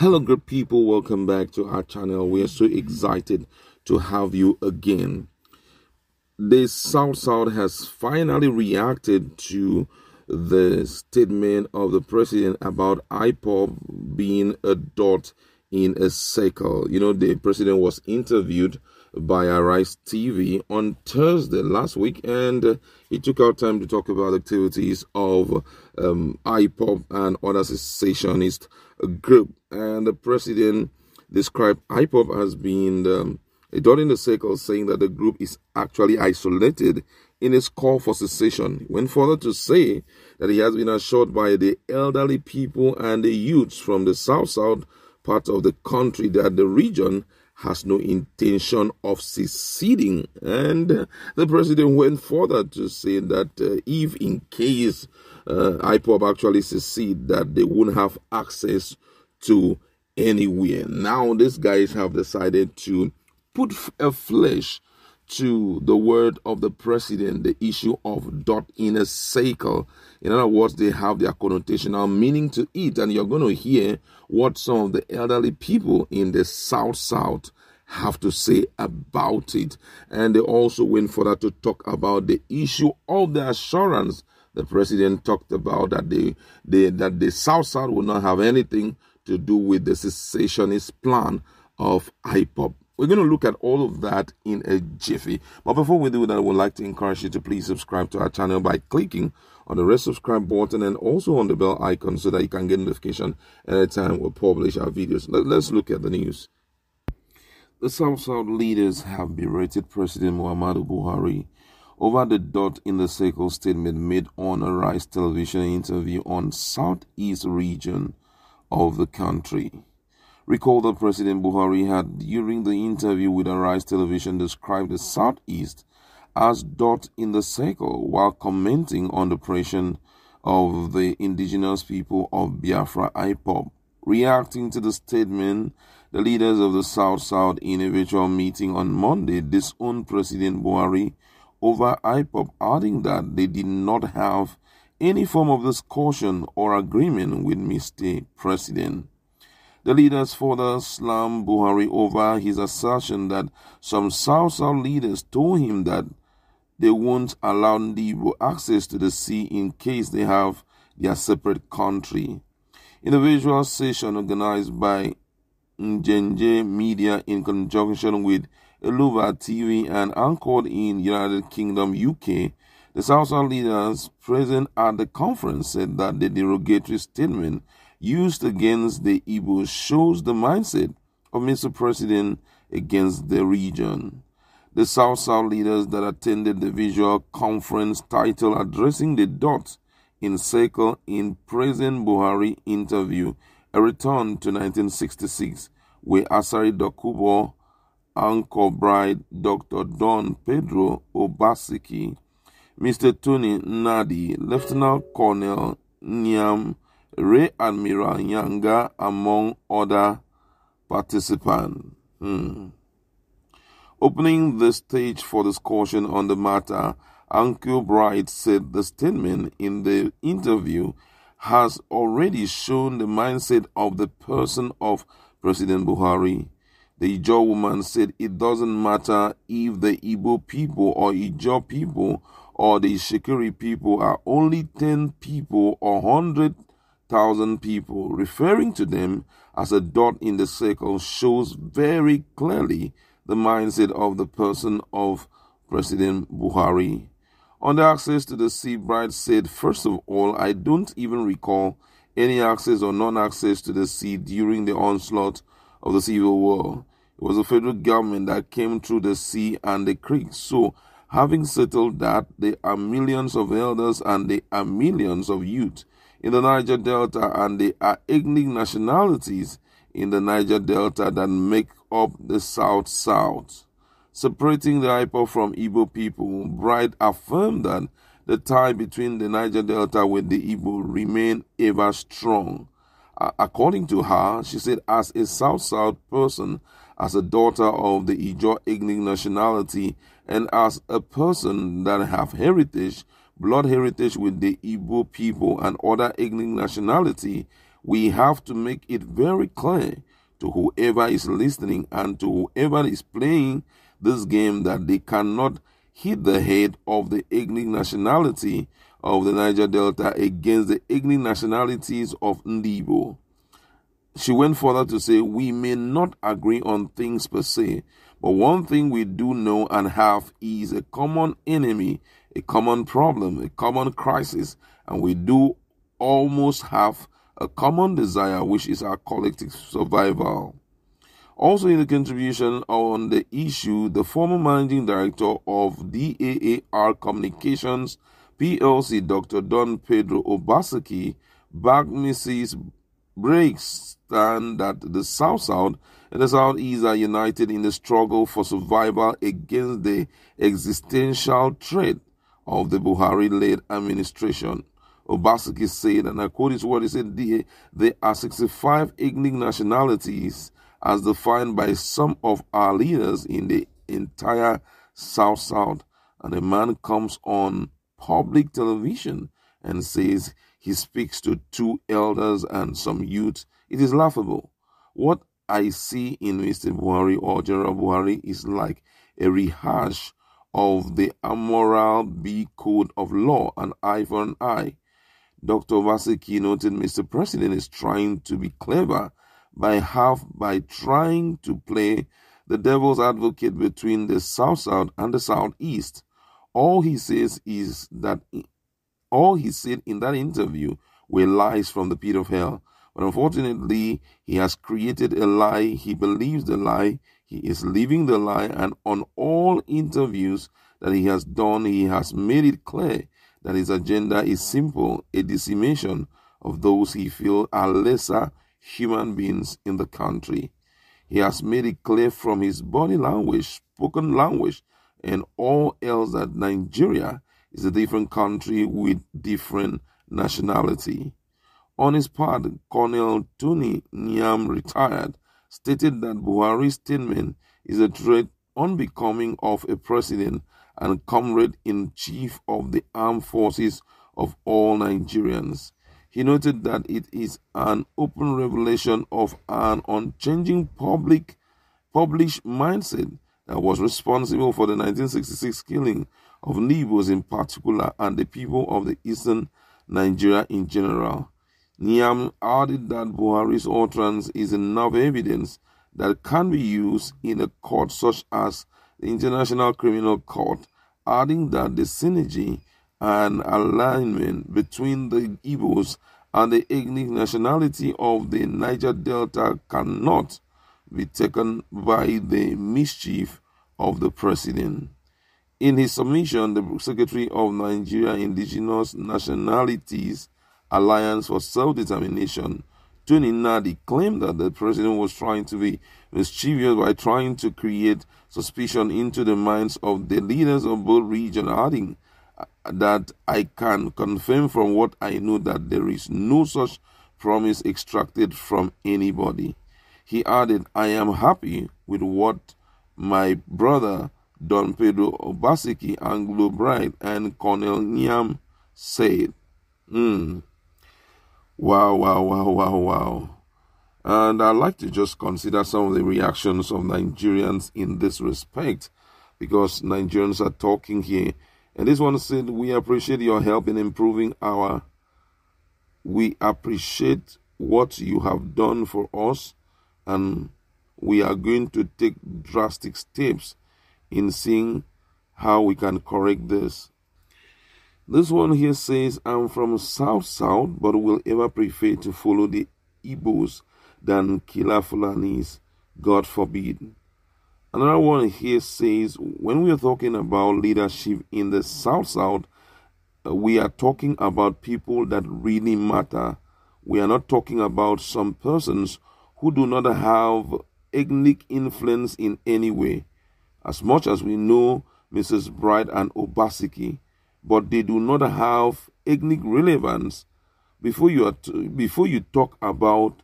Hello, good people. Welcome back to our channel. We are so excited to have you again. The South has finally reacted to the statement of the president about IPOB being a dot in a circle. You know, the president was interviewed by Arise TV on Thursday last week, and he took out time to talk about activities of IPOB and other cessationist group. And the president described IPOB as being a dot in the circle, saying that the group is actually isolated in its call for cessation. He went further to say that he has been assured by the elderly people and the youths from the south part of the country that the region has no intention of seceding. And the president went further to say that if in case IPOB actually secede, that they won't have access to anywhere. Now these guys have decided to put a flesh to the word of the president, the issue of dot in a circle. In other words, they have their connotational meaning to it, and you're going to hear what some of the elderly people in the South have to say about it. And they also went further to talk about the issue of the assurance the president talked about, that the South will not have anything to do with the cessationist plan of IPOB. We're going to look at all of that in a jiffy. But before we do that, I would like to encourage you to please subscribe to our channel by clicking on the red subscribe button and also on the bell icon so that you can get notification anytime we publish our videos. Let's look at the news. The South leaders have berated President Muhammadu Buhari over the dot in the circle statement made on a Rise television interview on Southeast region of the country. Recall that President Buhari had, during the interview with Arise Television, described the Southeast as dot in the circle while commenting on the oppression of the indigenous people of Biafra IPOB. Reacting to the statement, the leaders of the South in a virtual meeting on Monday disowned President Buhari over IPOB, adding that they did not have any form of discussion or agreement with Mr. President. The leaders further slammed Buhari over his assertion that some South leaders told him that they won't allow Nnadi access to the sea in case they have their separate country. In a visual session organized by Njenje Media in conjunction with Eluva TV and anchored in United Kingdom, UK, the South leaders present at the conference said that the derogatory statement used against the Igbo shows the mindset of Mr. President against the region. The South leaders that attended the visual conference titled Addressing the Dot in Circle in President Buhari Interview, a return to 1966, where Asari Dakubo, Annkio Bride, Dr. Don Pedro Obaseki, Mr. Tony Nnadi, Lieutenant Colonel Niam, Rear Admiral Yanga, among other participants. Opening the stage for discussion on the matter, Annkio Bride said the statement in the interview has already shown the mindset of the person of President Buhari. The Ijaw woman said it doesn't matter if the Igbo people or Ijaw people or the Shekiri people are only 10 people or 100,000 people. Referring to them as a dot in the circle shows very clearly the mindset of the person of President Buhari. On the access to the sea, Bride said, first of all, I don't even recall any access or non-access to the sea during the onslaught of the Civil War. It was the federal government that came through the sea and the creek. So, having settled that, there are millions of elders and there are millions of youth in the Niger Delta, and there are ethnic nationalities in the Niger Delta that make up the South. Separating the IPOB from Igbo people, Bride affirmed that the tie between the Niger Delta with the Igbo remain ever strong. According to her, she said, as a South person, as a daughter of the Ijaw ethnic nationality, and as a person that have blood heritage with the Igbo people and other ethnic nationality, We have to make it very clear to whoever is listening and to whoever is playing this game that they cannot hit the head of the ethnic nationality of the Niger Delta against the ethnic nationalities of Ndibo. She went further to say, we may not agree on things per se, but one thing we do know and have is a common enemy, a common problem, a common crisis, and we do almost have a common desire, which is our collective survival. Also in the contribution on the issue, the former managing director of DAAR Communications PLC, Dr. Don Pedro Obaseki, backed Mrs. Briggs' stand that the South-South and the Southeast are united in the struggle for survival against the existential threat of the Buhari-led administration. Obaseki said, and I quote his word, he said, there are 65 ethnic nationalities as defined by some of our leaders in the entire South-South. And a man comes on public television and says he speaks to two elders and some youth. It is laughable. What I see in Mr. Buhari or General Buhari is like a rehash of the amoral B code of law, an eye for an eye. Dr. Vaseki noted Mr. President is trying to be clever by trying to play the devil's advocate between the South-South and the Southeast. All he said in that interview were lies from the pit of hell. But unfortunately, he has created a lie. He believes the lie. He is living the lie. And on all interviews that he has done, he has made it clear that his agenda is simple, a decimation of those he feels are lesser human beings in the country. He has made it clear from his body language, spoken language, and all else that Nigeria is a different country with different nationality. On his part, Colonel Tony Niam, retired, stated that Buhari's statement is a threat unbecoming of a president and comrade-in-chief of the armed forces of all Nigerians. He noted that it is an open revelation of an unchanging published mindset that was responsible for the 1966 killing of Nibos in particular and the people of the eastern Nigeria in general. Niam added that Buhari's utterance is enough evidence that can be used in a court such as the International Criminal Court, adding that the synergy and alignment between the Igbos and the ethnic nationality of the Niger Delta cannot be taken by the mischief of the president. In his submission, the Secretary of Nigeria Indigenous Nationalities Alliance for Self-Determination, Tony Nnadi, claimed that the president was trying to be mischievous by trying to create suspicion into the minds of the leaders of both regions, adding that I can confirm from what I know that there is no such promise extracted from anybody. He added, I am happy with what my brother Don Pedro Obaseki, Anglo Bright, and Colonel Niam said. Wow. And I'd like to just consider some of the reactions of Nigerians in this respect, because Nigerians are talking here. And this one said, we appreciate your help in improving we appreciate what you have done for us, and we are going to take drastic steps in seeing how we can correct this. This one here says, I'm from South-South, but will ever prefer to follow the Igbos than killer Fulanis, God forbid. Another one here says, when we are talking about leadership in the South-South, we are talking about people that really matter. We are not talking about some persons who do not have ethnic influence in any way. As much as we know Mrs. Bright and Obaseki, but they do not have ethnic relevance. Before you talk about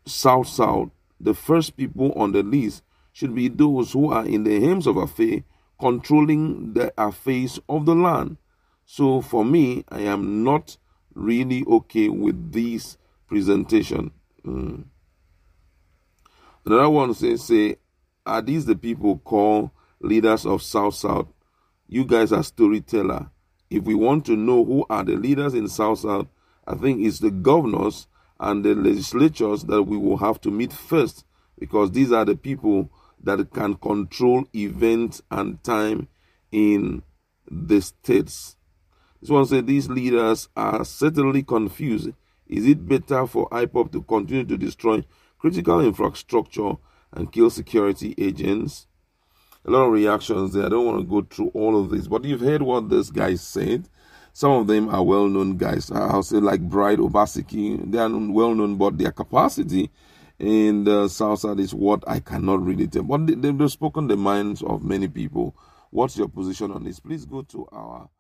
South-South, the first people on the list should be those who are in the helms of affair, controlling the affairs of the land. So for me, I am not really okay with these presentation. Another one say, are these the people called leaders of South? You guys are storyteller. If we want to know who are the leaders in South, I think it's the governors and the legislatures that we will have to meet first, because these are the people that can control events and time in the states. This one said these leaders are certainly confused. Is it better for IPOB to continue to destroy critical infrastructure and kill security agents? A lot of reactions there. I don't want to go through all of this, but you've heard what this guy said. Some of them are well-known guys. I'll say like Bride Obaseki. They are well-known, but their capacity in the South is what I cannot really tell. But they've spoken the minds of many people. What's your position on this? Please go to our